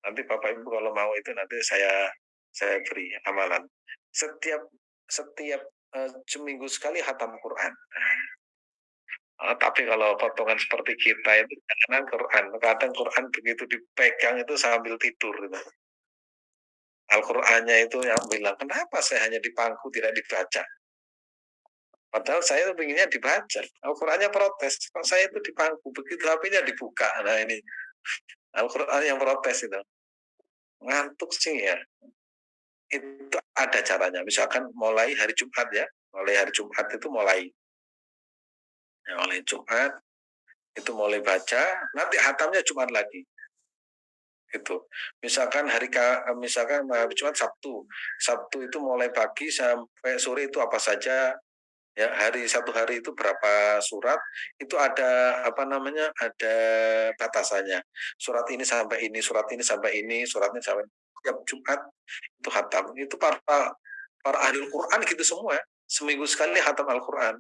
Nanti Bapak Ibu kalau mau itu nanti saya beri amalan. Setiap setiap seminggu sekali khatam Quran. Tapi kalau potongan seperti kita itu kadang Quran begitu dipegang itu sambil tidur gitu. Al-Qur'annya itu yang bilang, "Kenapa saya hanya dipangku tidak dibaca?" Padahal saya tuh pengennya dibaca. Al-Qur'annya protes, kok saya itu dipangku, begitu HP-nya dibuka. Nah ini Al-Qur'an yang protes itu. Ngantuk sih ya. Itu ada caranya. Misalkan mulai hari Jumat ya. Mulai hari Jumat itu mulai Jumat itu mulai baca, nanti hatamnya Jumat lagi. Itu. Misalkan hari Jumat Sabtu. Sabtu itu mulai pagi sampai sore itu apa saja, ya satu hari itu berapa surat, itu ada apa namanya, ada batasannya, surat ini sampai ini, surat ini sampai ini, surat ini sampai tiap Jumat itu khatam. Itu para ahli Quran gitu semua ya. Seminggu sekali khatam Al-Quran.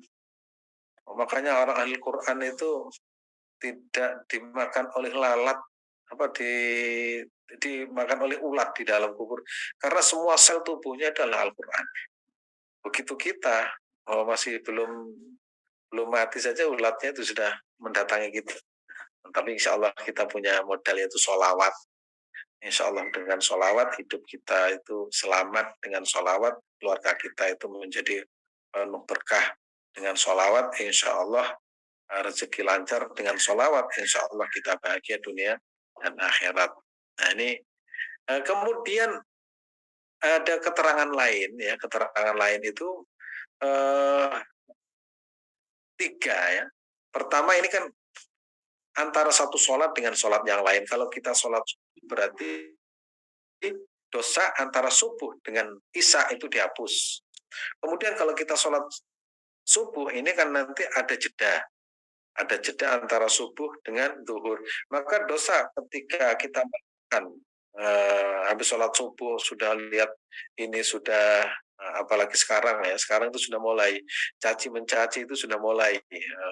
Makanya orang ahli Quran itu tidak dimakan oleh lalat, apa dimakan oleh ulat di dalam kubur, karena semua sel tubuhnya adalah Al-Quran. Begitu kita masih belum mati saja ulatnya itu sudah mendatangi kita. Tapi insya Allah kita punya modal yaitu sholawat. Insya Allah dengan sholawat hidup kita itu selamat, dengan sholawat keluarga kita itu menjadi penuh berkah, dengan sholawat insya Allah rezeki lancar, dengan sholawat insya Allah kita bahagia dunia dan akhirat. Nah ini kemudian ada keterangan lain ya, keterangan lain itu eh, 3 ya. Pertama ini kan antara satu sholat dengan sholat yang lain. Kalau kita sholat berarti dosa antara subuh dengan isya itu dihapus. Kemudian kalau kita sholat subuh ini kan nanti ada jeda antara subuh dengan zuhur. Maka dosa ketika kita makan habis sholat subuh sudah lihat ini sudah apalagi sekarang itu sudah mulai caci mencaci, itu sudah mulai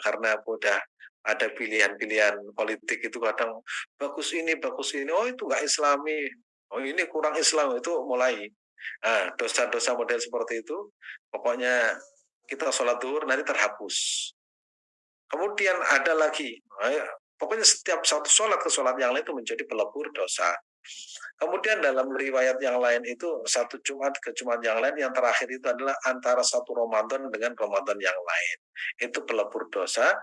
karena udah ada pilihan-pilihan politik itu kadang bagus ini, oh itu nggak Islami, oh ini kurang Islam, itu mulai dosa-dosa model seperti itu. Pokoknya kita sholat zuhur nanti terhapus. Kemudian ada lagi, pokoknya setiap satu sholat ke sholat yang lain itu menjadi pelebur dosa. Kemudian dalam riwayat yang lain itu satu Jumat ke Jumat yang lain, yang terakhir itu adalah antara satu Ramadan dengan Ramadan yang lain. Itu pelebur dosa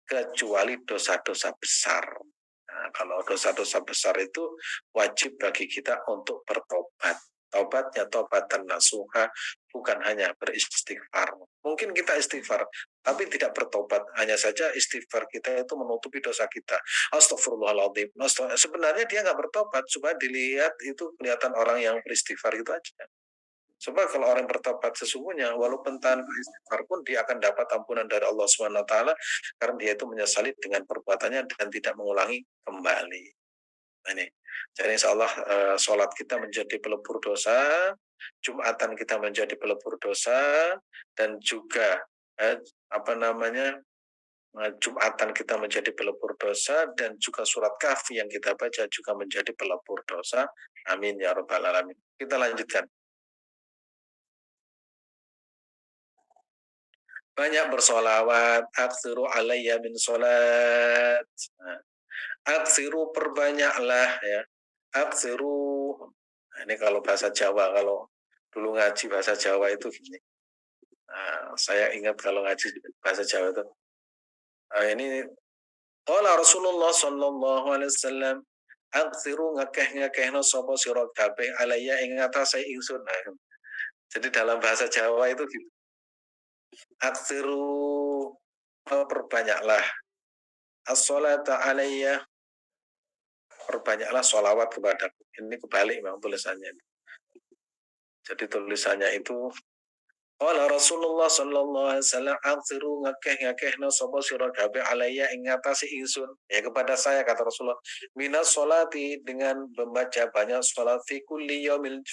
kecuali dosa-dosa besar. Nah, kalau dosa-dosa besar itu wajib bagi kita untuk bertobat. Taubatnya taubatan nasuha, bukan hanya beristighfar. Mungkin kita istighfar, tapi tidak bertobat. Hanya saja istighfar kita itu menutupi dosa kita. Astagfirullahaladzim. Sebenarnya dia nggak bertobat, supaya dilihat itu kelihatan orang yang beristighfar itu aja. Sebab kalau orang bertobat sesungguhnya, walaupun tanpa istighfar pun dia akan dapat ampunan dari Allah Subhanahu Wa Taala, karena dia itu menyesali dengan perbuatannya dan tidak mengulangi kembali. Nah, ini, jadi insya Allah sholat kita menjadi pelebur dosa, Jumatan kita menjadi pelebur dosa, dan juga apa namanya Jumatan kita menjadi pelebur dosa, dan juga surat Kahfi yang kita baca juga menjadi pelebur dosa. Amin ya rabbal alamin. Kita lanjutkan. Banyak bersolawat, aksiru alayya min solat. Aksiru perbanyaklah ya. Aksiru. Nah, ini kalau bahasa Jawa, kalau dulu ngaji bahasa Jawa itu gini. Nah, saya ingat kalau ngaji bahasa Jawa itu. Ini qala Rasulullah sallallahu alaihi wasallam, aksiru ngakeh-ngakehno sapa sira kabeh alayya ing atase ingsun. Nah, jadi dalam bahasa Jawa itu gitu. Aksiru perbanyaklah as-salata alayya, perbanyaklah sholawat kepadaku. Ini kebalik memang tulisannya. Jadi tulisannya itu qala Rasulullah sallallahu alaihi wasallam aksiru ngakeh-ngakehna sapa sira kabeh alayya ing ngatasi ingsun. Ya kepada saya kata Rasulullah, minas sholati, dengan membaca banyak salat fi kulli yaumin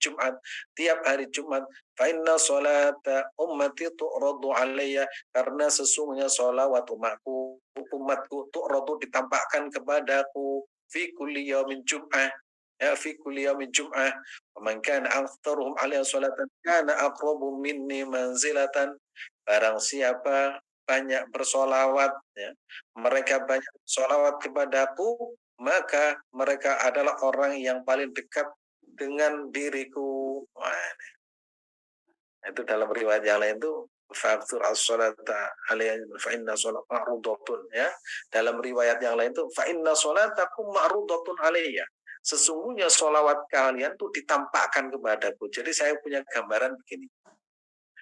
Jumat, tiap hari Jumat. Fa inna sholata ummati tu'radu alayya, karena sesungguhnya sholawat umatku tu'radu ditampakkan kepadaku. fi kulli yaumin jum'ah, ya fi kulli yaumin jum'ah, wa man kana aktsaruhum 'alayya salatan kana aqrabu minni manzilatan. Barang siapa banyak bersolawat, ya, mereka banyak solawat kepadaku, maka mereka adalah orang yang paling dekat dengan diriku. Wah, itu dalam riwayat yang lain itu faktur as-salata alayya fa inna salat ma'rudatun, ya. Dalam riwayat yang lain itu fa inna salatakum ma'rudatun alayya. Sesungguhnya solawat kalian tuh ditampakkan kepadaku. Jadi saya punya gambaran begini.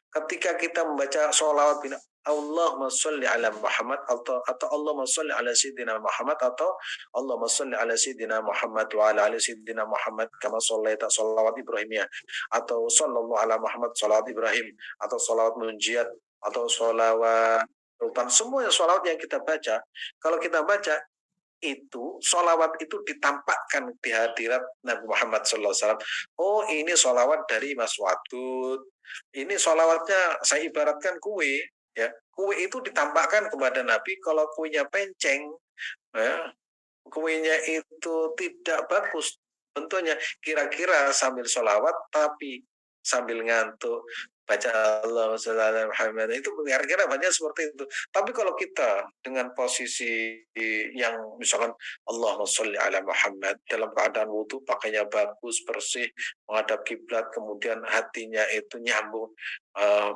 Ketika kita membaca sholawat bin Allahumma sholli ala Muhammad atau Allahumma sholli ala Sayyidina Muhammad atau Allahumma sholli ala Sayyidina Muhammad wa ala ali Sayyidina Muhammad kama shollaita sholawat Ibrahimiyah atau sallallahu ala Muhammad sholawat Ibrahim atau sholawat munjiat atau sholawat sultan, semua sholawat yang kita baca, kalau kita baca itu sholawat itu ditampakkan di hadirat Nabi Muhammad SAW. Oh, ini sholawat dari Mas Wadud. Ini sholawatnya saya ibaratkan kue, ya. Kue itu ditampakkan kepada Nabi. Kalau kuenya penceng, ya, kuenya itu tidak bagus bentuknya, kira-kira sambil sholawat tapi sambil ngantuk baca Allah Muhammad, itu kira-kira banyak seperti itu. Tapi kalau kita dengan posisi yang misalkan Allahumma sholli ala Muhammad dalam keadaan wudhu, pakainya bagus bersih menghadap kiblat, kemudian hatinya itu nyambung,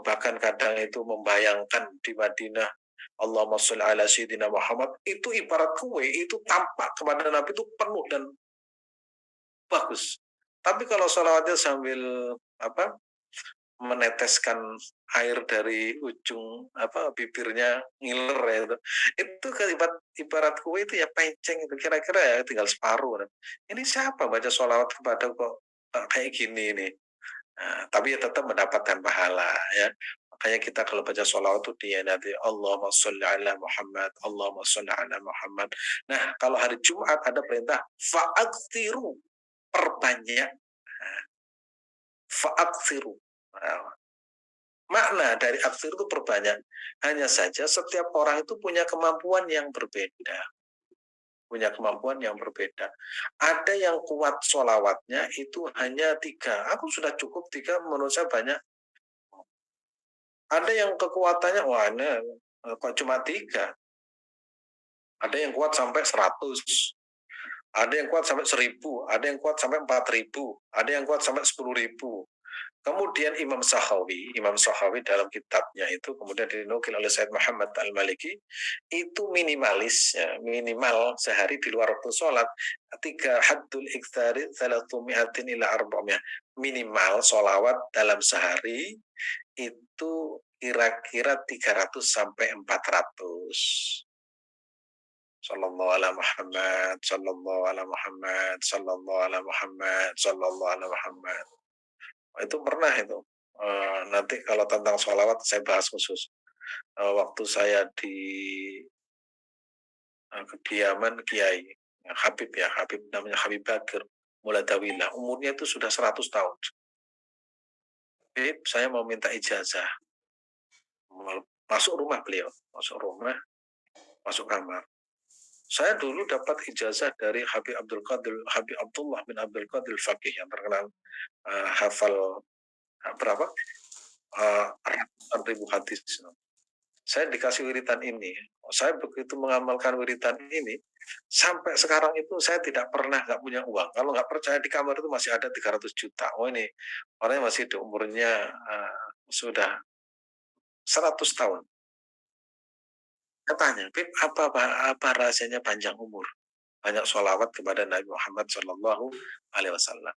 bahkan kadang itu membayangkan di Madinah Allahumma sholli ala Sayyidina Muhammad, itu ibarat kue, itu tampak kepada Nabi itu penuh dan bagus. Tapi kalau sholawatnya sambil apa meneteskan air dari ujung bibirnya ngiler, ya itu kan ibarat kue itu ya penceng, itu kira-kira ya tinggal separuh. Ini siapa baca sholawat kepada kok kayak gini ini. Nah, tapi ya tetap mendapatkan pahala, ya. Makanya kita kalau baca sholawat itu dia nanti Allahumma sholli ala Muhammad, Allahumma sholli ala Muhammad. Nah, kalau hari Jumat ada perintah fa'aksiru, perbanyak. Nah, fa'aksiru. Nah, makna dari aksir itu perbanyak. Hanya saja setiap orang itu punya kemampuan yang berbeda. Punya kemampuan yang berbeda. Ada yang kuat sholawatnya itu hanya 3. Aku sudah cukup 3, menurut saya banyak. Ada yang kekuatannya, wah ini kok cuma 3. Ada yang kuat sampai 100. Ada yang kuat sampai 1000. Ada yang kuat sampai 4000. Ada yang kuat sampai 10.000. Kemudian Imam Sahawi dalam kitabnya itu kemudian dinukil oleh Said Muhammad Al-Maliki, itu minimalis, ya, minimal sehari di luar waktu sholat 3 haddul ikhtari 300 ila 400. Minimal sholawat dalam sehari itu kira-kira 300 sampai 400. Sallallahu ala Muhammad, sallallahu ala Muhammad, sallallahu ala Muhammad, sallallahu ala Muhammad. Itu pernah itu. Nanti kalau tentang sholawat saya bahas khusus. Waktu saya di kediaman Kiai Habib, ya, Habib namanya Habib Bakir Muladawillah, umurnya itu sudah 100 tahun. Habib, saya mau minta ijazah. Masuk rumah beliau, masuk rumah, masuk kamar. Saya dulu dapat ijazah dari Habib Abdullah bin Abdul Qadir Faqih yang terkenal, hafal berapa? Ratusan ribu hadis. Saya dikasih wiritan ini. Saya begitu mengamalkan wiritan ini, sampai sekarang itu saya tidak pernah nggak punya uang. Kalau nggak percaya, di kamar itu masih ada 300 juta. Oh, ini orangnya masih di umurnya sudah 100 tahun. Saya tanya, Bib, apa rahasianya panjang umur? Banyak sholawat kepada Nabi Muhammad Shallallahu Alaihi Wasallam.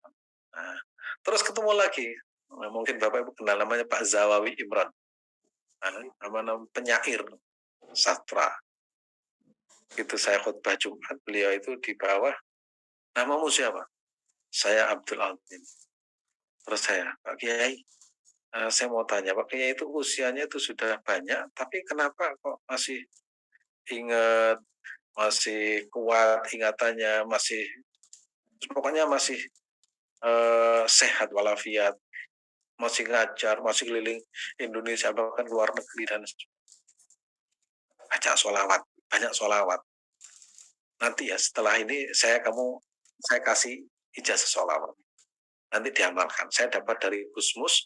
Nah, terus ketemu lagi. Mungkin Bapak Ibu kenal, namanya Pak Zawawi Imran. Nama penyair sastra. Itu saya khutbah Jumat, beliau itu di bawah, namamu siapa? Saya Abdul Azim. Terus saya, Pak Kiai, saya mau tanya, Pak Kiai itu usianya itu sudah banyak, tapi kenapa kok masih ingat, masih kuat ingatannya, masih pokoknya masih sehat walafiat, masih ngajar, masih keliling Indonesia, bahkan luar negeri, dan baca sholawat, banyak sholawat. nanti ya setelah ini saya kasih ijazah sholawat. Nanti diamalkan. Saya dapat dari Gusmus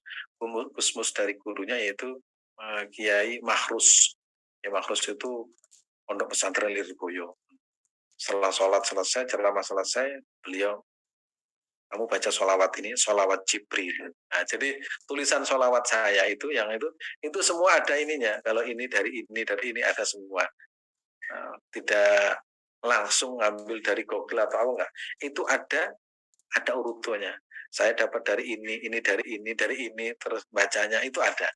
dari gurunya yaitu Kiai Mahrus. Ya, Mahrus itu pondok pesantren Lirboyo. Setelah sholat selesai, ceramah selesai, beliau, kamu baca sholawat ini, sholawat Jibril. Nah, jadi tulisan sholawat saya itu, yang itu semua ada ininya. Kalau ini dari ini ada semua. Tidak langsung ngambil dari Google atau apa enggak. Itu ada urutannya. Saya dapat dari ini dari ini, terus bacanya itu ada.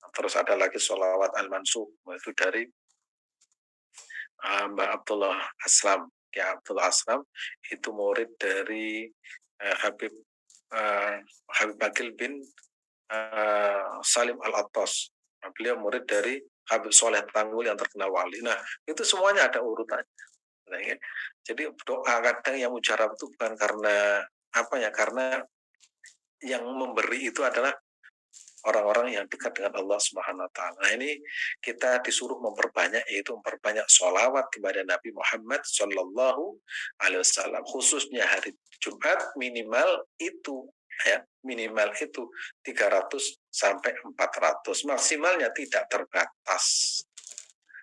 Terus ada lagi sholawat Al-Mansub, itu dari Mbak Abdullah Aslam. Ya, Abdullah Aslam itu murid dari Habib Bakil bin Salim Al-Attas. Nah, beliau murid dari Habib Soleh Tanggul yang terkenal wali. Nah, itu semuanya ada urutannya. Nah, ya. Jadi doa kadang yang mujarab itu bukan karena apa ya, karena yang memberi itu adalah orang-orang yang dekat dengan Allah Subhanahu wa taala. Nah, ini kita disuruh memperbanyak, yaitu memperbanyak sholawat kepada Nabi Muhammad Shallallahu alaihi wasallam, khususnya hari Jumat minimal itu 300 sampai 400, maksimalnya tidak terbatas.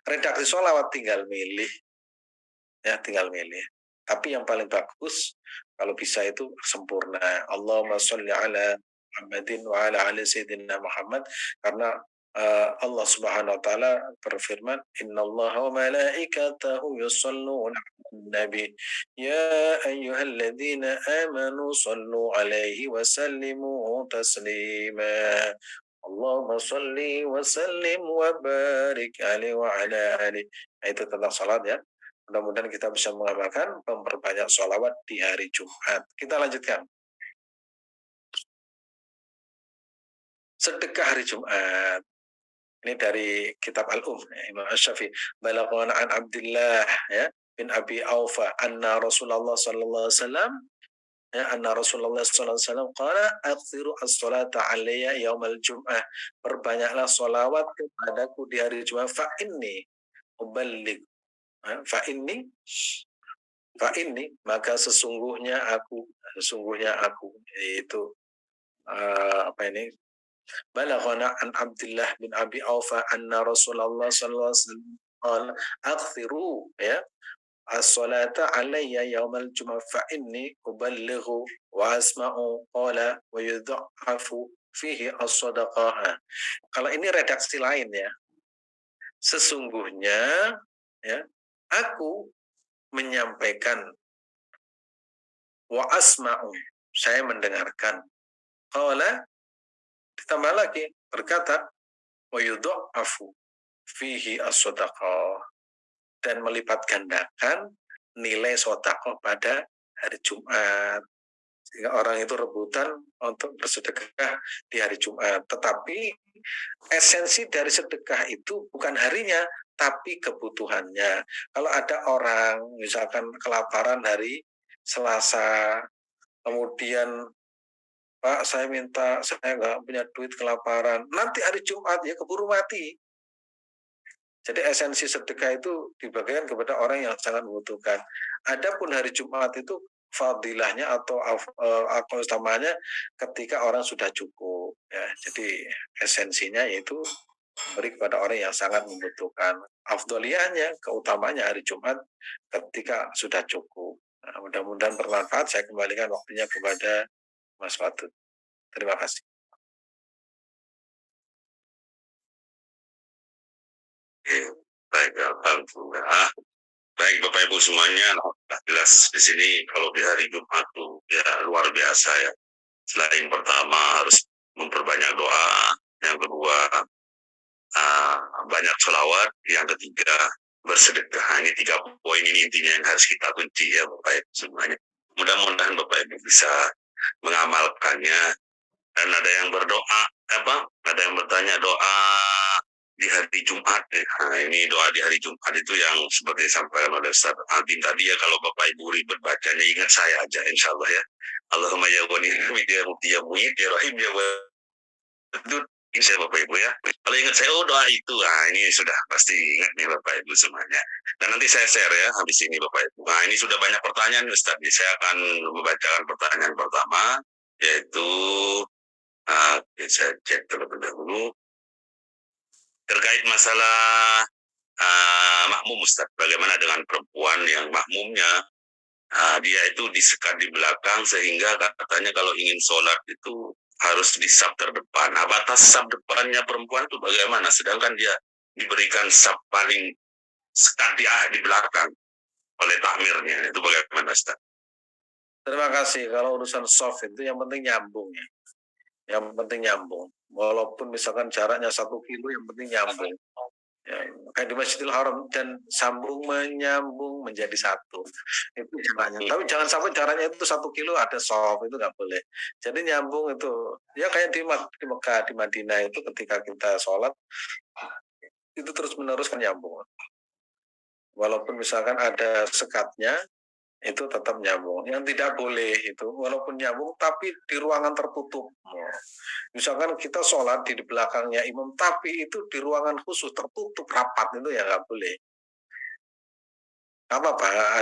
Redaksi sholawat tinggal milih. Tapi yang paling bagus kalau bisa itu sempurna. Allahumma sholli ala Muhammadin wa ala ali sayyidina Muhammad, karena Allah Subhanahu wa taala berfirman, innallaha wa malaikatahu yusholluna 'alan nabi ya ayyuhalladzina amanu shallu 'alaihi wa sallimu taslima. Allahumma sholli wa sallim wa barik alaihi wa ala alihi. Itu tentang salat ya. Mudah-mudahan kita bisa mengamalkan memperbanyak sholawat di hari Jumat. Kita lanjutkan. Sedekah hari Jumat. Ini dari kitab Al-Um, Imam Asy-Syafi'i. Balaghana an Abdullah ya bin Abi Aufa anna Rasulullah sallallahu alaihi wasallam qala akthiru as-salata alayya yaumal jum'ah. Perbanyaklah sholawat kepadaku di hari Jumat, fa inni uballigh. Fa ini maka sesungguhnya aku yaitu balaghana an Abdullah bin Abi Aufa anna Rasulullah sallallahu alaihi wasallam qala akthiru ya as-salata alayya yaumal jum'ah fa inni uballighu wa asma'u qala wa yudha'afu fihi as-sadaqah. Kalau ini redaksi lain ya, sesungguhnya ya aku menyampaikan, wa asma'u, saya mendengarkan, qala, ditambah lagi berkata, wa yudha'afu fihi as-sadaqah, dan melipat gandakan nilai sedekah pada hari Jumat, sehingga orang itu rebutan untuk bersedekah di hari Jumat. Tetapi esensi dari sedekah itu bukan harinya, tapi kebutuhannya. Kalau ada orang misalkan kelaparan hari Selasa, kemudian Pak saya nggak punya duit, kelaparan, nanti hari Jumat ya keburu mati. Jadi esensi sedekah itu dibagikan kepada orang yang sangat membutuhkan. Adapun hari Jumat itu fadilahnya atau utamanya ketika orang sudah cukup ya. Jadi esensinya yaitu beri kepada orang yang sangat membutuhkan. Afdoliyahnya, keutamanya hari Jumat ketika sudah cukup. Nah, mudah-mudahan bermanfaat. Saya kembalikan waktunya kepada Mas Fatut. Terima kasih. Baik, alhamdulillah. Baik Bapak Ibu semuanya, jelas di sini kalau di hari Jumat tuh ya luar biasa ya. Selain pertama harus memperbanyak doa, yang kedua banyak sholawat, yang ketiga bersedekah. Ini 3 poin ini intinya yang harus kita kunci ya Bapak Ibu semuanya. Mudah-mudahan Bapak Ibu bisa mengamalkannya. Dan ada yang berdoa, ada yang bertanya doa di hari Jumat. Nah, ini doa di hari Jumat itu yang seperti disampaikan oleh Ustaz Albin tadi ya, kalau Bapak Ibu ribet bacanya ingat saya aja insya Allah ya. Allahumma ya wani hamid ya mubdi ya muhid ya rahim ya wadud Saya Bapak Ibu ya. Kalau ingat saya, doa itu, ini sudah pasti ingat nih Bapak Ibu semuanya. Dan nanti saya share ya habis ini Bapak Ibu. Nah ini sudah banyak pertanyaan Ustaz. Saya akan membacakan pertanyaan pertama, yaitu saya cek terlebih dahulu terkait masalah makmum Ustaz. Bagaimana dengan perempuan yang makmumnya dia itu disekat di belakang sehingga katanya kalau ingin sholat itu harus di saf terdepan. Nah, batas saf depannya perempuan itu bagaimana? Sedangkan dia diberikan saf paling sekat di belakang oleh takmirnya. Itu bagaimana, Ustaz? Terima kasih. Kalau urusan soft itu yang penting nyambung ya. Yang penting nyambung. Walaupun misalkan jaraknya 1 kilo, yang penting nyambung. Ya, kayak di Masjidil Haram dan sambung menyambung menjadi satu. Itu caranya. Tapi jangan sampai caranya itu 1 kilo ada soft, itu nggak boleh. Jadi nyambung itu. Ya kayak di Mekah, di Madinah itu ketika kita sholat, itu terus menerus kan nyambung. Walaupun misalkan ada sekatnya, itu tetap nyambung. Yang tidak boleh itu walaupun nyambung tapi di ruangan tertutup. Misalkan kita sholat di belakangnya imam tapi itu di ruangan khusus tertutup rapat, itu ya nggak boleh. Apa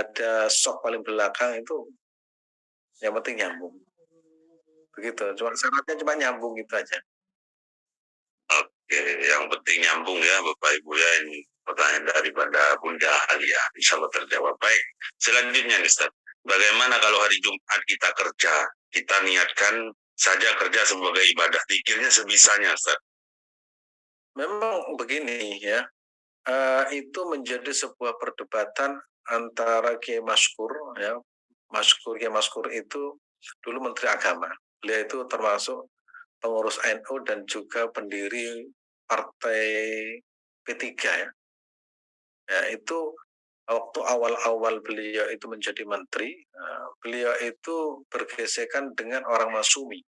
ada sok paling belakang itu yang penting nyambung. Begitu. Syaratnya cuma nyambung itu aja. Oke, yang penting nyambung ya Bapak Ibu ya. Ini pertanyaan daripada Bunda Alia. Insya Allah terjawab. Baik, selanjutnya nih Ustaz. Bagaimana kalau hari Jumat kita kerja? Kita niatkan saja kerja sebagai ibadah. Pikirnya sebisanya Ustaz. Memang begini ya. Itu menjadi sebuah perdebatan antara Kiai Maskur ya. Kiai Maskur itu dulu Menteri Agama. Beliau itu termasuk pengurus NU dan juga pendiri Partai P3 ya. Ya, itu waktu awal-awal beliau itu menjadi menteri, beliau itu bergesekan dengan orang Masyumi.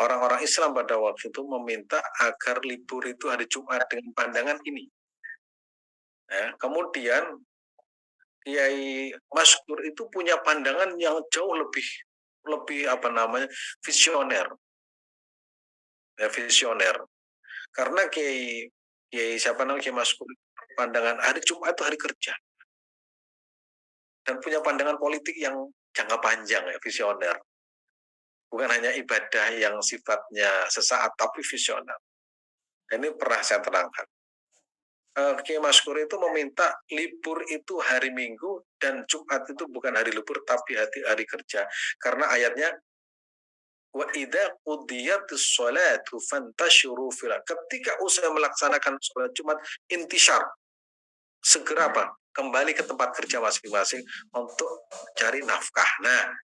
Orang-orang Islam pada waktu itu meminta agar libur itu hari Jumat dengan pandangan ini. Ya, kemudian Kiai Maskur itu punya pandangan yang jauh lebih visioner, ya, visioner. Karena Kiai siapa namanya Kiai Maskur pandangan hari Jumat itu hari kerja dan punya pandangan politik yang jangka panjang ya, visioner. Bukan hanya ibadah yang sifatnya sesaat tapi visioner. Ini pernah saya terangkan. Kiai Maskur itu meminta libur itu hari Minggu dan Jumat itu bukan hari libur tapi hari kerja. Karena ayatnya wa idza qudiyatis sholatu fantashiru fil. Ketika usai melaksanakan sholat Jumat, intishar, segera apa? Kembali ke tempat kerja masing-masing untuk cari nafkah. Nah,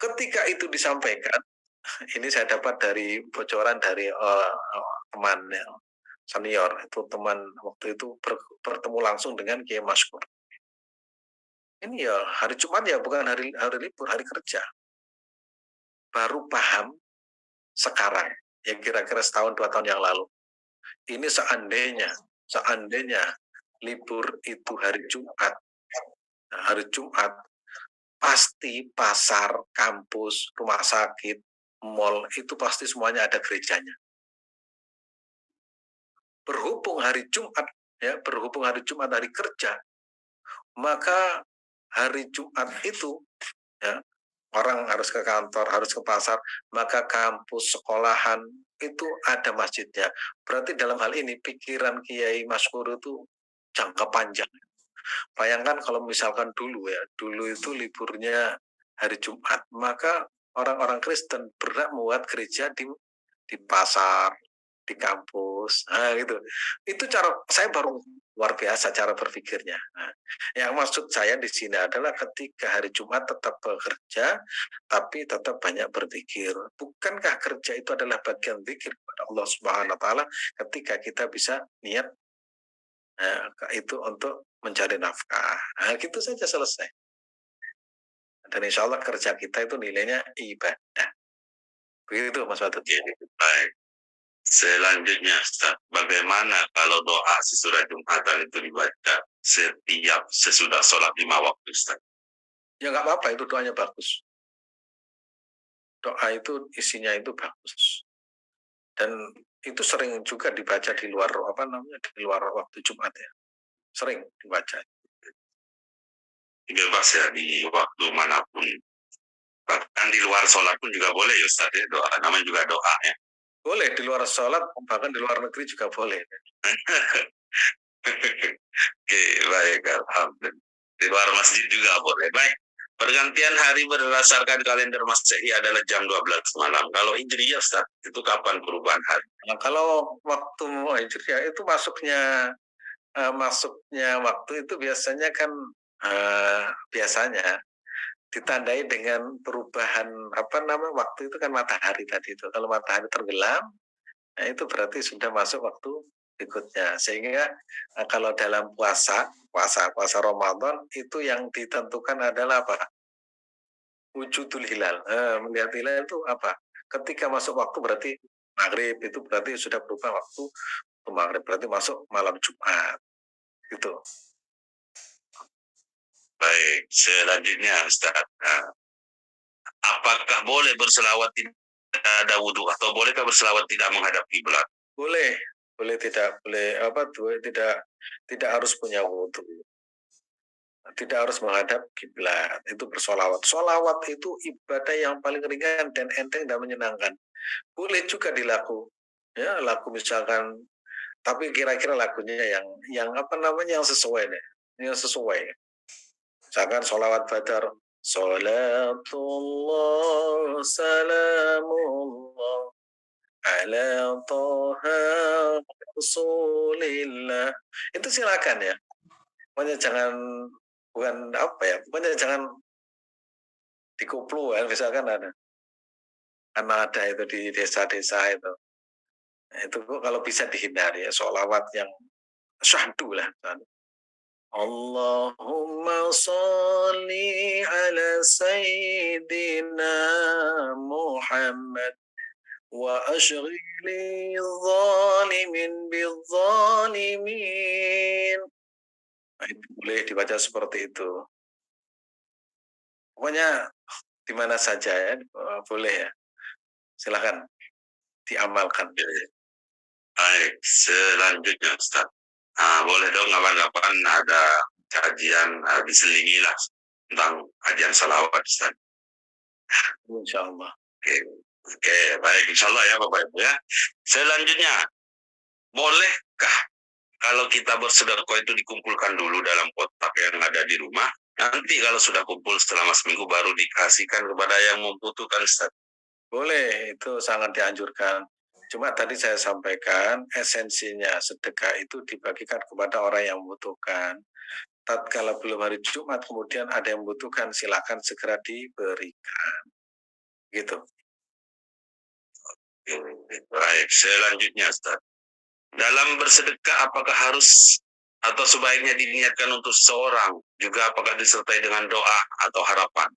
ketika itu disampaikan, ini saya dapat dari bocoran dari teman senior, itu teman waktu itu bertemu langsung dengan Kiai Maskur. Ini ya hari Jumat ya bukan hari libur, hari kerja. Baru paham sekarang, ya kira-kira setahun 2 tahun yang lalu. Ini seandainya libur itu hari Jumat, nah, hari Jumat pasti pasar, kampus, rumah sakit, mall itu pasti semuanya ada gerejanya. Berhubung hari Jumat hari kerja, maka hari Jumat itu ya orang harus ke kantor, harus ke pasar, maka kampus, sekolahan itu ada masjidnya. Berarti dalam hal ini pikiran Kiai Maskur itu jangka panjang. Bayangkan kalau misalkan dulu itu liburnya hari Jumat, maka orang-orang Kristen berhak membuat gereja di pasar, di kampus, gitu. Itu cara saya baru luar biasa cara berpikirnya. Nah, yang maksud saya di sini adalah ketika hari Jumat tetap bekerja, tapi tetap banyak berpikir. Bukankah kerja itu adalah bagian zikir kepada Allah Subhanahu Wa Taala ketika kita bisa niat itu untuk mencari nafkah. Nah, gitu saja selesai. Dan insya Allah kerja kita itu nilainya ibadah. Begitu Mas Watut. Baik. Selanjutnya, Ustaz, bagaimana kalau doa sesudah Jumatan itu dibaca setiap sesudah sholat 5 waktu, Ustaz? Ya nggak apa-apa, itu doanya bagus. Doa itu isinya itu bagus. Dan itu sering juga dibaca di luar di luar waktu Jumat ya. Sering dibaca. Bebas ya di waktu manapun. Bahkan di luar sholat pun juga boleh ya Ustaz ya, doa. Namanya juga doa ya. Boleh di luar sholat, bahkan di luar negeri juga boleh. Oke, baik. Alhamdulillah. Di luar masjid juga boleh. Baik. Pergantian hari berdasarkan kalender Masehi adalah jam 12 malam. Kalau Hijriyah, Ustaz, itu kapan perubahan hari? Nah, kalau waktu Hijriah itu masuknya waktu itu biasanya kan biasanya ditandai dengan perubahan waktu itu kan matahari tadi itu. Kalau matahari tenggelam, nah itu berarti sudah masuk waktu berikutnya. Sehingga kalau dalam puasa Ramadan itu yang ditentukan adalah apa? Wujudul hilal. Melihat hilal itu apa? Ketika masuk waktu berarti maghrib, itu berarti sudah berubah waktu maghrib, berarti masuk malam Jumat. Gitu. Baik, selanjutnya Ustaz. Apakah boleh berselawat tidak ada wudhu atau bolehkah berselawat tidak menghadap kiblat? Boleh, tidak harus punya wudhu, tidak harus menghadap kiblat, itu bersolawat. Solawat itu ibadah yang paling ringan dan enteng dan menyenangkan. Boleh juga laku misalkan, tapi kira-kira lagunya yang sesuai deh, yang sesuai. Misalkan solawat badar, Salatullah salamullah ala toha rasulillah. Itu silakan ya. Pokoknya pokoknya jangan dikuplu ya, misalkan ada itu di desa-desa itu. Nah, itu kalau bisa dihindari ya, sholawat yang syahdu lah. Allahumma salli ala sayyidina Muhammad wa ashghili zalimin bizzalimin. Nah, itu boleh dibaca seperti itu. Pokoknya di mana saja ya, boleh ya. Silakan diamalkan. Baik, selanjutnya Ustaz. Boleh dong kapan-kapan ada kajian diselingi lah tentang kajian salawat Ustaz. Insya Allah. Oke, baik insya Allah ya Bapak Ibu ya. Selanjutnya, bolehkah kalau kita bersedekah itu dikumpulkan dulu dalam kotak yang ada di rumah, nanti kalau sudah kumpul selama seminggu baru dikasihkan kepada yang membutuhkan Ustaz? Boleh, itu sangat dianjurkan. Cuma tadi saya sampaikan esensinya sedekah itu dibagikan kepada orang yang membutuhkan. Tatkala belum hari Jumat kemudian ada yang membutuhkan, silakan segera diberikan. Gitu. Baik, selanjutnya Ustaz. Dalam bersedekah apakah harus atau sebaiknya diniatkan untuk seseorang, juga apakah disertai dengan doa atau harapan?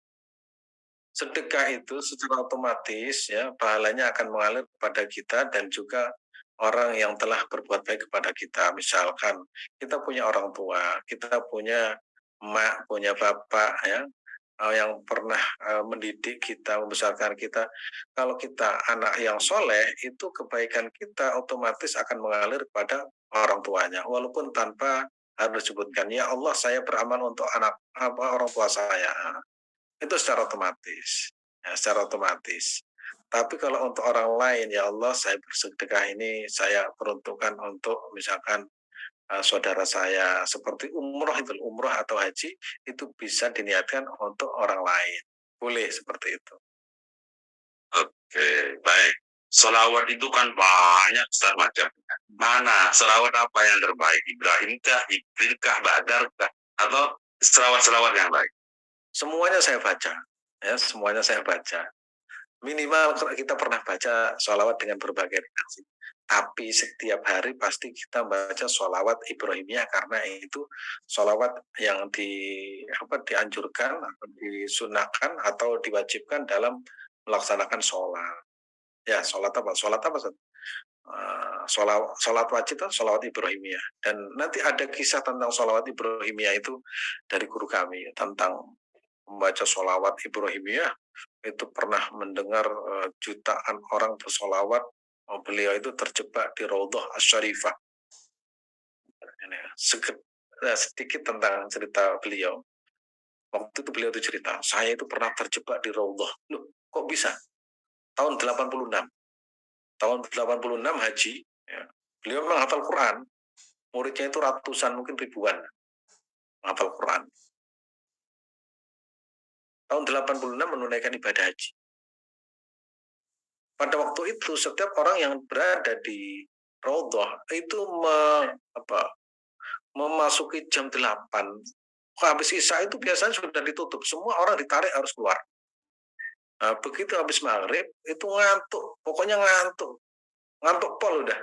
Sedekah itu secara otomatis ya pahalanya akan mengalir kepada kita dan juga orang yang telah berbuat baik kepada kita. Misalkan kita punya orang tua, kita punya emak, punya bapak ya, yang pernah mendidik kita, membesarkan kita. Kalau kita anak yang soleh, itu kebaikan kita otomatis akan mengalir kepada orang tuanya, walaupun tanpa harus disebutkan, ya Allah saya beramal untuk orang tua saya. Itu secara otomatis. Ya, secara otomatis. Tapi kalau untuk orang lain, ya Allah saya bersedekah ini saya peruntukkan untuk misalkan saudara saya, seperti umroh atau haji, itu bisa diniatkan untuk orang lain. Boleh seperti itu. Oke, baik. Selawat itu kan banyak Ustaz macamnya. Mana selawat apa yang terbaik? Ibrahimkah, Ibrahimkah, Badarkah, atau selawat-selawat yang baik? Semuanya saya baca. Ya, semuanya saya baca. Minimal kita pernah baca sholawat dengan berbagai redaksi. Tapi setiap hari pasti kita baca sholawat Ibrahimiyah karena itu sholawat yang dianjurkan atau disunahkan atau diwajibkan dalam melaksanakan sholat. Ya, sholat apa? Sholat apa? Sholat wajib itu sholawat Ibrahimiyah. Dan nanti ada kisah tentang sholawat Ibrahimiyah itu dari guru kami tentang membaca sholawat Ibrahimiyah. Itu pernah mendengar jutaan orang bersolawat Beliau itu terjebak di Raudhah Asy-Syarifah. Sedikit tentang cerita beliau. Waktu itu beliau itu cerita, saya itu pernah terjebak di Raudhah. Loh, kok bisa? Tahun 86. Tahun 86 haji, ya. Beliau memang hafal Quran. Muridnya itu ratusan, mungkin ribuan hafal Quran. Tahun 86 menunaikan ibadah haji. Pada waktu itu setiap orang yang berada di Raudhah itu memasuki jam 8. Habis Isya itu biasanya sudah ditutup. Semua orang ditarik harus keluar. Nah, begitu habis maghrib itu ngantuk. Pokoknya ngantuk. Ngantuk pol udah.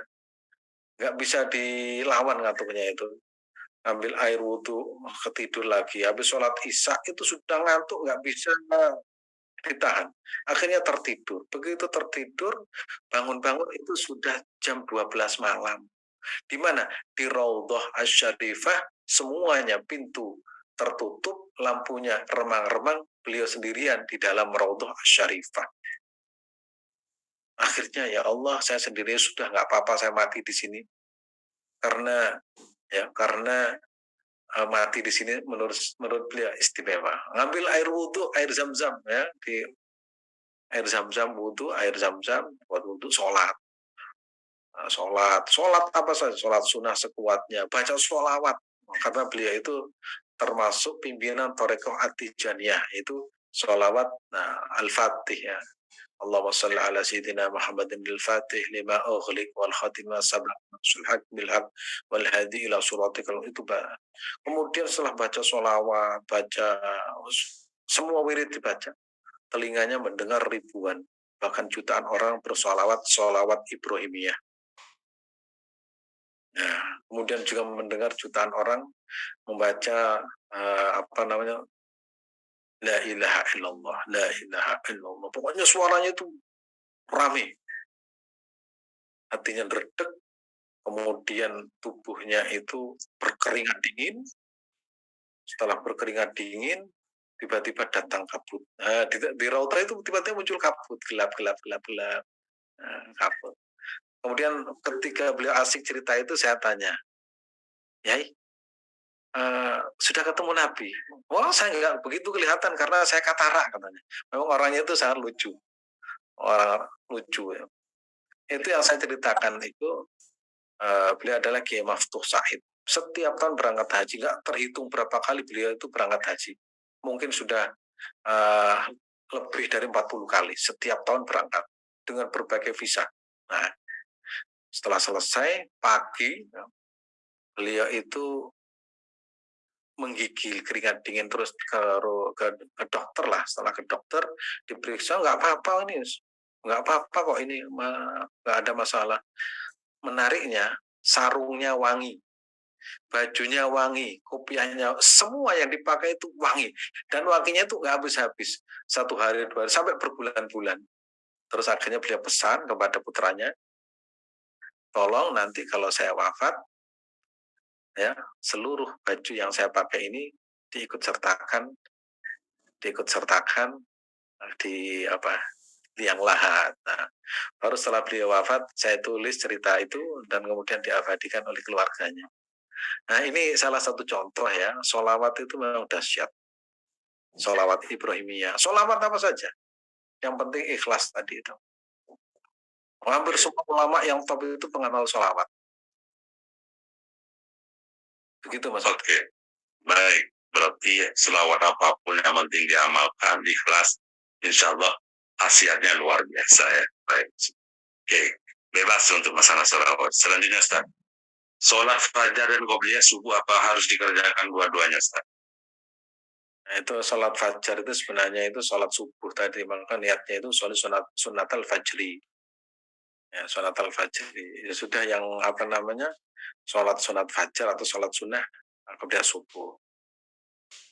Nggak bisa dilawan ngantuknya itu. Ambil air wudhu, ketidur lagi. Habis sholat Isya itu sudah ngantuk, nggak bisa ditahan. Akhirnya tertidur. Begitu tertidur, bangun-bangun itu sudah jam 12 malam. Di mana? Di Raudhah Asy-Syarifah, semuanya pintu tertutup, lampunya remang-remang, beliau sendirian di dalam Raudhah Asy-Syarifah. Akhirnya ya Allah, saya sendiri sudah nggak apa-apa, saya mati di sini. Karena mati di sini menurut beliau istimewa. Ngambil air wudhu, air zam-zam ya, di air zam-zam wudhu, air zam-zam buat wudhu, sholat. Sholat apa saja, sholat sunnah sekuatnya, baca sholawat, karena beliau itu termasuk pimpinan Thariqah At-Tijaniyah, itu sholawat Al-Fatih ya. Allahumma shalli ala sayyidina Muhammadin al-Fatih lima ughliq wal khatimah sabaq sulhaq bil haq wal hadi ila suratikal itu. Kemudian setelah baca sholawat, baca semua wirid dibaca, telinganya mendengar ribuan bahkan jutaan orang bersolawat Ibrahimiyah. Nah, kemudian juga mendengar jutaan orang membaca La ilaha illallah, la ilaha illallah. Pokoknya suaranya itu rame. Hatinya redek, kemudian tubuhnya itu berkeringat dingin. Setelah berkeringat dingin, tiba-tiba datang kabut. Di Raudhah itu tiba-tiba muncul kabut, gelap. Kabut. Kemudian ketika beliau asik cerita itu, saya tanya, Yai, sudah ketemu Nabi? Wah, saya nggak begitu kelihatan karena saya katarak katanya. Memang orangnya itu sangat lucu, orang lucu ya. Itu yang saya ceritakan itu, beliau adalah Kiai Maftuh Said. Setiap tahun berangkat haji, nggak terhitung berapa kali beliau itu berangkat haji. Mungkin sudah lebih dari 40 kali setiap tahun berangkat dengan berbagai visa. Nah, setelah selesai pagi, beliau itu menggigil keringat dingin terus ke dokter lah. Setelah ke dokter diperiksa, nggak apa-apa ini, nggak apa-apa kok ini, nggak ada masalah. Menariknya sarungnya wangi, bajunya wangi, kopiahnya, semua yang dipakai itu wangi, dan wanginya itu nggak habis-habis, 1 hari 2 hari sampai berbulan-bulan. Terus akhirnya beliau pesan kepada putranya, tolong nanti kalau saya wafat ya, seluruh baju yang saya pakai ini diikut sertakan di liang lahat. Nah, baru setelah beliau wafat saya tulis cerita itu dan kemudian diabadikan oleh keluarganya. Nah, ini salah satu contoh ya, sholawat itu memang dahsyat. Sholawat Ibrahimiyah, sholawat apa saja, yang penting ikhlas tadi itu. Hampir semua ulama yang top itu pengenal sholawat. Begitu Mas. Oke, baik. Berarti selawat apapun yang penting diamalkan, ikhlas, insya Allah khasiatnya luar biasa ya. Baik. Oke, bebas untuk masalah selawat. Selanjutnya Ustaz, sholat fajar dan qobliyah subuh apa harus dikerjakan dua-duanya Ustaz? Nah, itu sholat fajar itu sebenarnya itu sholat subuh tadi, maka niatnya itu sunat al-fajri. Ya, sholat al-fajri. Ya sudah, yang sholat sunat fajar atau sholat sunnah kemudian subuh.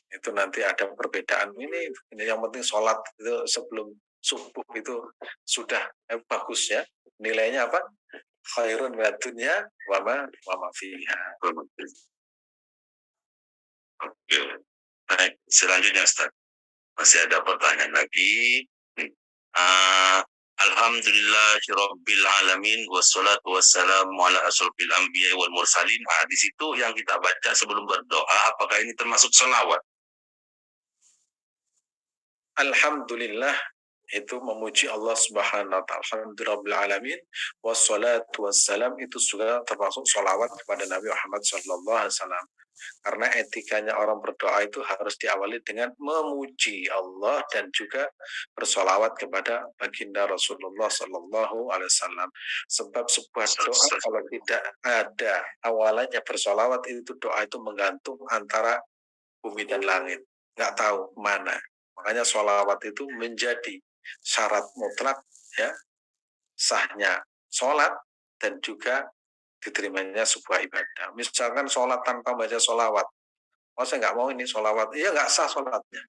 Itu nanti ada perbedaan. Ini yang penting sholat itu sebelum subuh itu sudah bagus ya. Nilainya apa? Khairun wa dunya wa ma fiha. Oke. Baik, selanjutnya Ustaz. Masih ada pertanyaan lagi. Alhamdulillahirabbil alamin wassalatu wassalamu ala asyrofil anbiya'i wal mursalin. Nah, di situ yang kita baca sebelum berdoa, apakah ini termasuk sholawat? Alhamdulillah itu memuji Allah Subhanahu wa taala. Alhamdulillahirabbil alamin wassalatu wassalam itu juga termasuk sholawat kepada Nabi Muhammad sallallahu alaihi wasallam. Karena etikanya orang berdoa itu harus diawali dengan memuji Allah dan juga bersolawat kepada baginda Rasulullah Sallallahu Alaihi Wasallam. Sebab sebuah doa kalau tidak ada awalannya bersolawat itu doa itu menggantung antara bumi dan langit, nggak tahu mana. Makanya solawat itu menjadi syarat mutlak ya sahnya sholat dan juga diterimanya sebuah ibadah. Misalkan sholat tanpa baca sholawat, oh saya nggak mau ini sholawat, iya nggak sah sholatnya.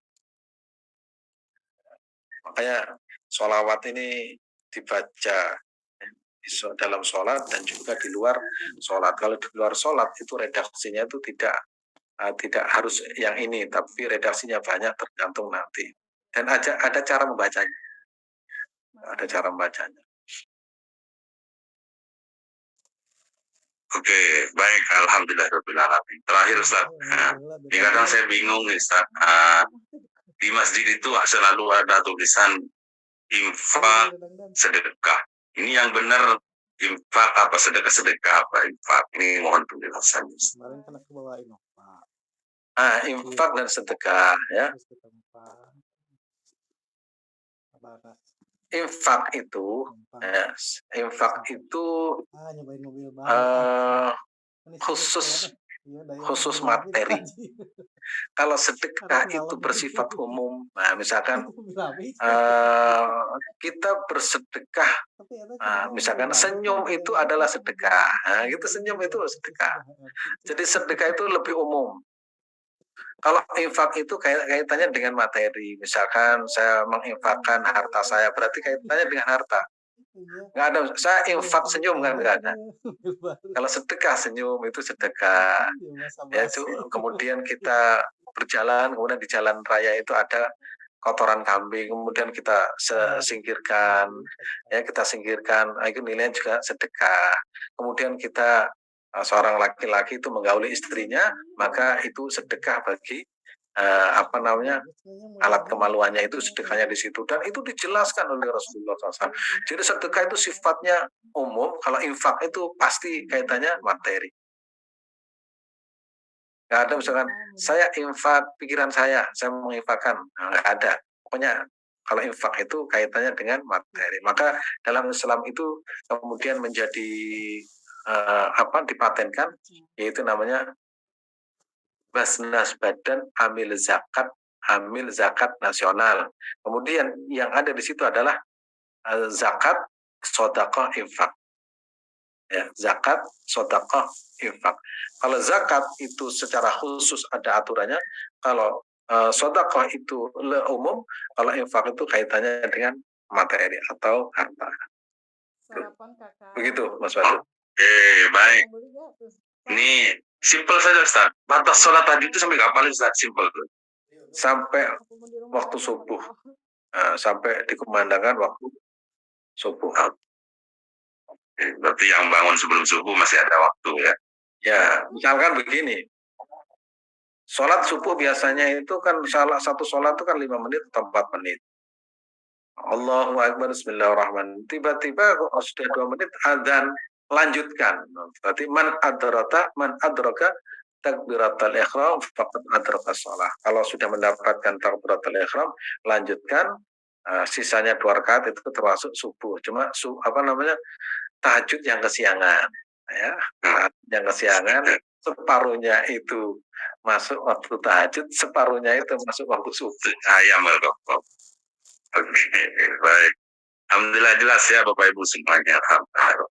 Makanya sholawat ini dibaca dalam sholat dan juga di luar sholat. Kalau di luar sholat itu redaksinya itu tidak harus yang ini, tapi redaksinya banyak tergantung nanti. Dan ada cara membacanya. Ada cara membacanya. Oke, baik. Alhamdulillahirrahmanirrahim. Terakhir Ustaz, ini kadang saya bingung nih Ustaz. Di masjid itu selalu ada tulisan infak sedekah. Ini yang benar infak apa sedekah apa infak? Ini mohon penjelasannya. Kemarin kan aku bawain Pak. Infak dan sedekah ya. Infak itu khusus materi. Kalau sedekah itu bersifat umum, nah misalkan kita bersedekah, misalkan senyum itu adalah sedekah, nah, gitu senyum itu sedekah. Jadi sedekah itu lebih umum. Kalau infak itu kaitannya dengan materi, misalkan saya menginfakkan harta saya, berarti kaitannya dengan harta. Nggak ada, saya infak senyum kan nggak ada. Kalau sedekah senyum itu sedekah. Ya itu kemudian kita berjalan, kemudian di jalan raya itu ada kotoran kambing, kemudian kita singkirkan, ya kita singkirkan, itu nilainya juga sedekah. Kemudian kita seorang laki-laki itu menggauli istrinya, maka itu sedekah bagi alat kemaluannya, itu sedekahnya di situ, dan itu dijelaskan oleh Rasulullah SAW. Jadi sedekah itu sifatnya umum, kalau infak itu pasti kaitannya materi. Nggak ada misalkan saya infak pikiran saya menginfakkan, nggak ada. Pokoknya kalau infak itu kaitannya dengan materi. Maka dalam Islam itu kemudian menjadi dipatenkan, yaitu namanya Basnas Badan Amil Zakat Nasional. Kemudian yang ada di situ adalah zakat, sedekah, infak. Ya, zakat, sedekah, infak. Kalau zakat itu secara khusus ada aturannya, kalau sedekah itu umum, kalau infak itu kaitannya dengan materi atau harta. Begitu, Mas Batu. Oke, baik. Ini simpel saja, Ustaz. Batas sholat tadi itu sampai kapan, Ustaz? Simpel. Sampai waktu subuh. Sampai dikumandangkan waktu subuh. Berarti yang bangun sebelum subuh masih ada waktu ya? Ya, misalkan begini. Sholat subuh biasanya itu kan salah satu sholat itu kan 5 menit atau 4 menit. Allahu Akbar, Bismillahirrahmanirrahim. Tiba-tiba sudah 2 menit adzan, lanjutkan. Berarti man adraka takbiratul ihram faqad adraka shalah. Kalau sudah mendapatkan takbiratul ihram, lanjutkan. Sisanya 2 rakaat itu termasuk subuh. Cuma tahajud yang kesiangan, ya. Yang kesiangan separuhnya itu masuk waktu tahajud, separuhnya itu masuk waktu subuh. Ayam berkokok. Oke, baik. Alhamdulillah jelas ya Bapak Ibu semuanya.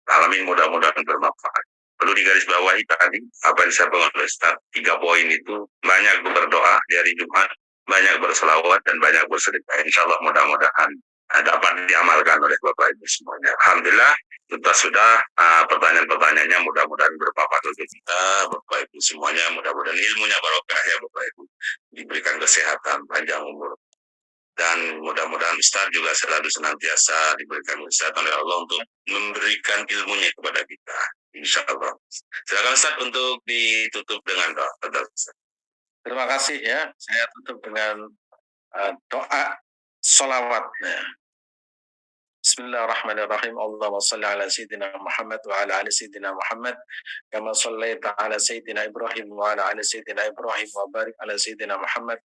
Alamin mudah-mudahan bermanfaat. Perlu digarisbawahi tadi apa yang disampaikan oleh Ustaz, 3 poin itu banyak berdoa di hari Jumat, banyak berselawat dan banyak bersedekah. Insya Allah mudah-mudahan dapat diamalkan oleh Bapak Ibu semuanya. Alhamdulillah tuntas sudah pertanyaan-pertanyaannya, mudah-mudahan bermanfaat untuk kita Bapak Ibu semuanya, mudah-mudahan ilmunya barokah ya Bapak Ibu, diberikan kesehatan, panjang umur. Dan mudah-mudahan Ustadz juga selalu senantiasa diberikan kesehatan oleh Allah untuk memberikan ilmunya kepada kita. Insya Allah. Silakan Ustadz untuk ditutup dengan doa. Terima kasih ya. Saya tutup dengan doa salawat. Ya. Bismillahirrahmanirrahim. Allahumma salli ala Sayyidina Muhammad wa ala ali Sayyidina Muhammad. Kama sallaita ala Sayyidina Ibrahim wa ala ali Sayyidina Ibrahim. Wa barik ala Sayyidina Muhammad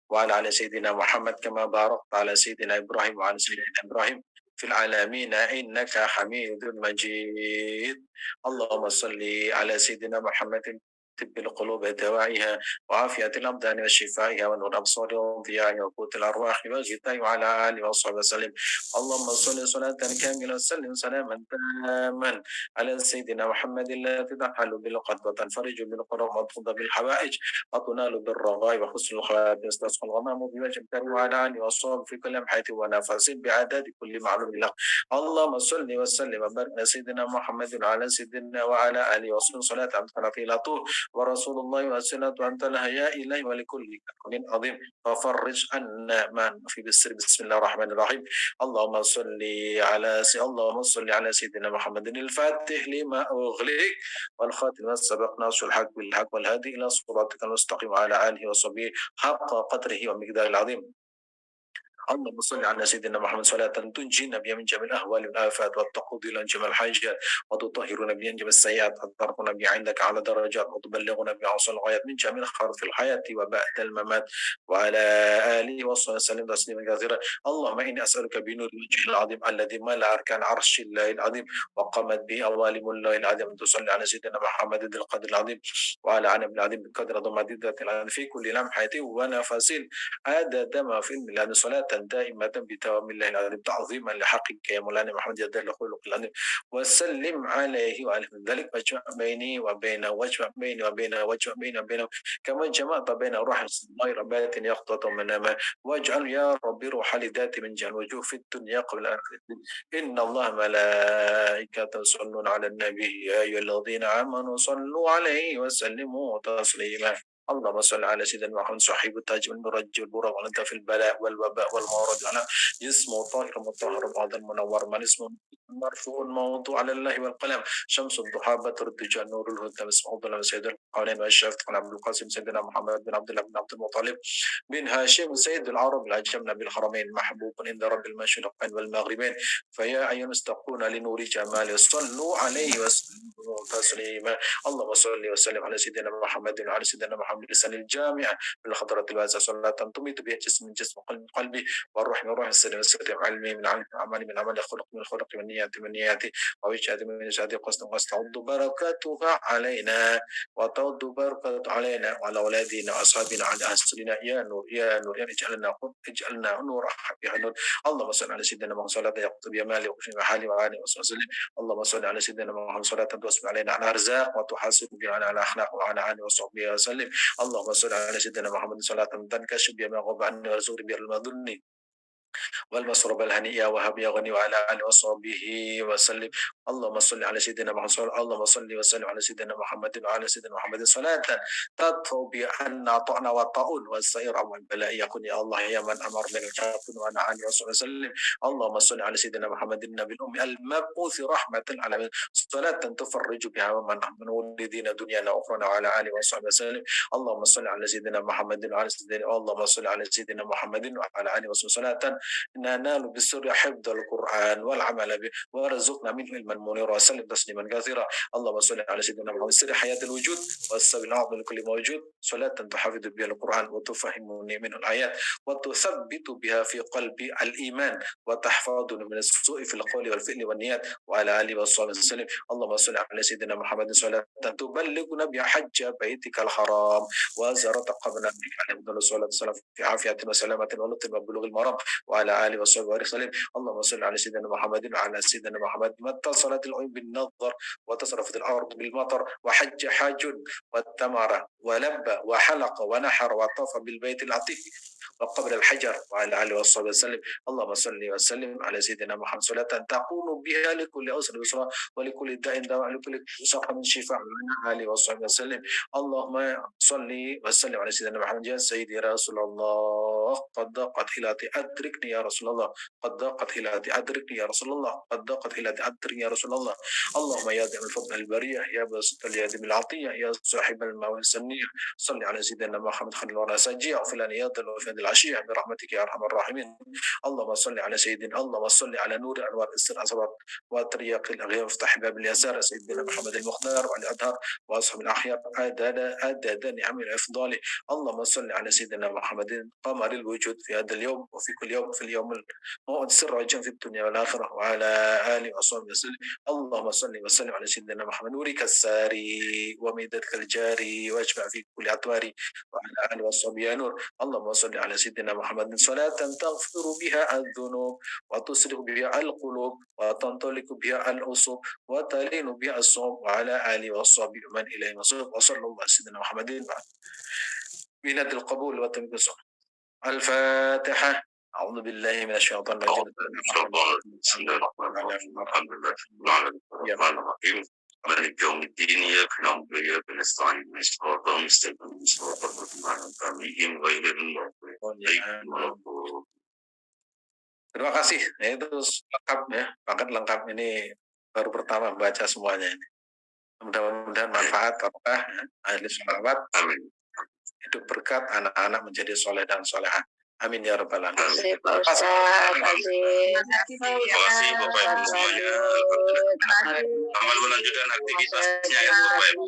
وعلى آل سيدنا محمد كما باركت على سيدنا إبراهيم وعلى سيدنا إبراهيم في العالمين إنك حميد مجيد اللهم صل على سيدنا محمد طب القلوب دواعيها وعافية الأبدان وشفائها ونور الأبصار وضياء وقوت الأرواح والغذاء وعلى آله وصحبه وسلم اللهم صل صلاة كاملة وسلم سلاما تاما على سيدنا محمد الذي تحل بالقلب وتنفرج بالقرب وتقضى بالحوائج وتنال بالرغائب وحسن الخواتم يستسقى الغمام بوجه الكريم وعلى آله وصحبه في كل لمحة ونفس بعدد كل معلوم له اللهم صل وسلم وبارك على سيدنا محمد وعلى سيدنا وعلى آله وصحبه صلاة أمثال لا طول ورسول الله وسنة أنت لها يا إلهي ولكل كرم عظيم ففرج عنا ما في بالسر بسم الله الرحمن الرحيم اللهم صل على سيدنا محمد الفاتح لما أغلق والخاتم والسبق ناصر الحق بالحق والهادي إلى صراطك المستقيم وعلى آله وصحبه حق قدره ومقداره العظيم اللهم صل على سيدنا محمد صلاة تنجينا بها من جميع الأهوال والآفات وتقضي لنا جميع الحاجات وتطهرنا بها من جميع السيئات وتركنا بها عندك على درجات وتبلغنا بها أوصى الغايات من جميع الخير في الحياة وبعد الممات وعلى آله وصحبه وسلم تسليما كثيرا اللهم إني أسألك بنور وجهه العظيم الذي ملأ أركان عرش الله العظيم وقامت به أوالم الله العظيم أن تصلي على سيدنا محمد ذي القدر العظيم وعلى عنب العظيم بقدر عظمة ذات العظيم في كل لمحة ونفس عدد ما في الميلاد صلاة دائمة بدوام الله العظيم تعظيما لحقك يا مولانا محمد جل خلق العظيم وسلم عليه وعلى ذلك واجمع بيني وبينه واجمع بينه كما جمعت بين روح الله ربات يخطط منما واجعل يا ربي روح لذات من جهل وجوه في الدنيا قبل الآخرة إن الله ملائكته يصلون على النبي يا أيها الذين آمنوا صلوا عليه وسلموا تسليما اللهم صل على سيدنا محمد صاحب التاج والمرج والبراء وانت في البلاء والوباء والمورد على جسمه طاهر مطهر بعض المنور من اسمه مرفوع موضوع على الله والقلم شمس الضحى بدر الدجى نور الهدى اسمه ظلم سيد القولين والشافع عن عبد القاسم سيدنا محمد بن عبد الله بن عبد المطلب بن هاشم سيد العرب العجم نبي الحرمين محبوب عند رب المشرقين والمغربين فيا عين استقون لنور جماله صلوا عليه وسلموا تسليما اللهم صل وسلم على سيدنا محمد وعلى سيدنا محمد لسان الجامع بالخضرة الواسعة صلاة تميت بها جسم من جسم قلبي والروح من روح السلم والسلم علمي من علم عمل من عمل خلق من خلق من نيات من نياتي ووجهة من وجهة قصد تعود بركاتها علينا وتعود بركة علينا وعلى أولادنا وأصحابنا وعلى أهلنا يا نور يا نور يا اجعلنا نور يا نور اللهم صل على سيدنا محمد صلاة يقطب يمالي وفي محالي وعلي وسلم اللهم صل على سيدنا محمد صلاة توسع علينا على أرزاق وتحاسب بها على أخلاق وعلى آله وصحبه وسلم اللهم صل على سيدنا محمد صلاة تنكشف بها ما غاب عني وارزقني بها المظن والمسرب الهنيئة وهب يا غني وعلى آله وصحبه وسلم اللهم صل على سيدنا محمد اللهم صل وسلم على سيدنا محمد وعلى سيدنا محمد صلاة تطفو بأن طعنا والطاعون والسائر والبلاء يكون يا الله يا من أمر من الكافر وعلى آله وصحبه وسلم اللهم صل على سيدنا محمد النبي الأمي المبعوث رحمة العالمين صلاة تفرج بها ومن من ولدين دنيانا أخرى وعلى آله وصحبه وسلم اللهم صل على سيدنا محمد وعلى سيدنا اللهم صل على سيدنا محمد وعلى آله وصحبه صلاة ننال بسر حفظ القرآن والعمل به وارزقنا منه علما منيرا وسلم تسليما كثيرا اللهم صل على سيدنا محمد سر حياة الوجود والسبب الأعظم لكل موجود صلاة تحفظ بها القرآن وتفهمني منه الآيات وتثبت بها في قلبي الإيمان وتحفظني من السوء في القول والفعل والنيات وعلى آله وصحبه وسلم اللهم صل على سيدنا محمد صلاة تبلغنا بها حج بيتك الحرام وزيارة قبر نبيك عليه الصلاة والسلام في عافية وسلامة ولطف وبلوغ المرام وعلى آله وصحبه وسلم اللهم صل على سيدنا محمد وعلى سيدنا محمد ما اتصل صلاة العيون بالنظر وتصرفت الأرض بالمطر وحج حاج والتمر ولبى وحلق ونحر وطاف بالبيت العتيق وقبل الحجر وعلى آله وصحبه وسلم. اللهم صل وسلم على سيدنا محمد صلاة تكون بها لكل أسر يسرا ولكل داء دواء ولكل سقم شفاء وعلى آله وصحبه وسلم. اللهم صل وسلم على سيدنا محمد يا سيدي يا رسول الله قد ضاقت حيلتي أدركني يا رسول الله قد ضاقت حيلتي أدركني يا رسول الله قد ضاقت حيلتي أدركني يا رسول الله. اللهم يا دائم الفضل البرية يا باسط اليد بالعطية يا صاحب المواسم النية صل على سيدنا محمد خير الورى سجيع فلان يضل وفي العشية برحمتك يا أرحم الراحمين. اللهم صل على سيدنا اللهم صل على نور أنوار السر أسرار وطريق الأغيار وافتح باب اليسار سيدنا محمد المختار وعلى الأدهار وأصحاب الأخيار أداد نعم الإفضال. اللهم صل على سيدنا محمد قمر الوجود في هذا اليوم وفي كل يوم في اليوم الموعود سر وجن في الدنيا والآخرة وعلى آله وصحبه وسلم. اللهم صل وسلم على سيدنا محمد نورك الساري وميدتك الجاري واجمع في كل أطوار وعلى آله وصحبه يا نور. اللهم صل على سيدنا محمد صلاة تغفر بها الذنوب وتصلح بها القلوب وتنطلق بها الأصول وتلين بها الصوم وعلى آله وصحبه من إليه مصير وصلى الله على سيدنا محمد بناد القبول وتمكين الصوم. الفاتحة. أعوذ بالله من الشيطان الرجيم. بسم الله الرحمن الرحيم الحمد لله رب العالمين الرحمن الرحيم مالك يوم الدين إياك نعبد وإياك نستعين اهدنا الصراط المستقيم صراط الذين أنعمت عليهم غير المغضوب عليهم ولا الضالين. Terima kasih. Nah, itu lengkap ya, paket lengkap ini baru pertama baca semuanya ini. Mudah-mudahan manfaat apakah ahli sholawat hidup berkat anak-anak menjadi soleh dan solehah. Amin ya rabbal alamin. Terima kasih Bapak Ibu semuanya. Selamat melanjutkan aktivitasnya ya Bapak Ibu.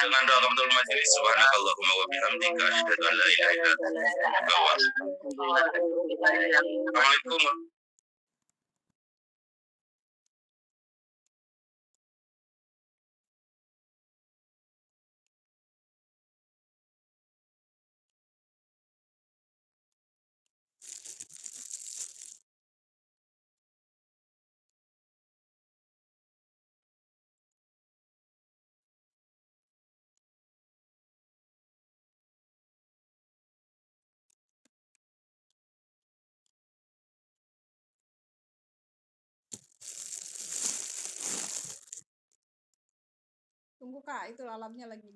Dengan doa kebetul majelis subhanakallahumma wa bihamdika asyhadu an la ilaha illa anta Assalamualaikum. Tunggu Kak, itu lalamnya lagi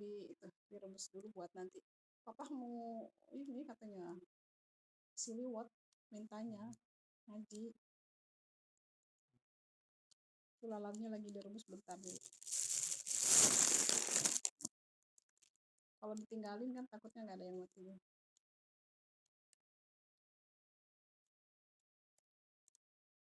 direbus dulu buat nanti. Papa mau ini katanya siliwat mintanya ngaji. Itu lalamnya lagi direbus bentar dulu. Kalau ditinggalin kan takutnya nggak ada yang mati.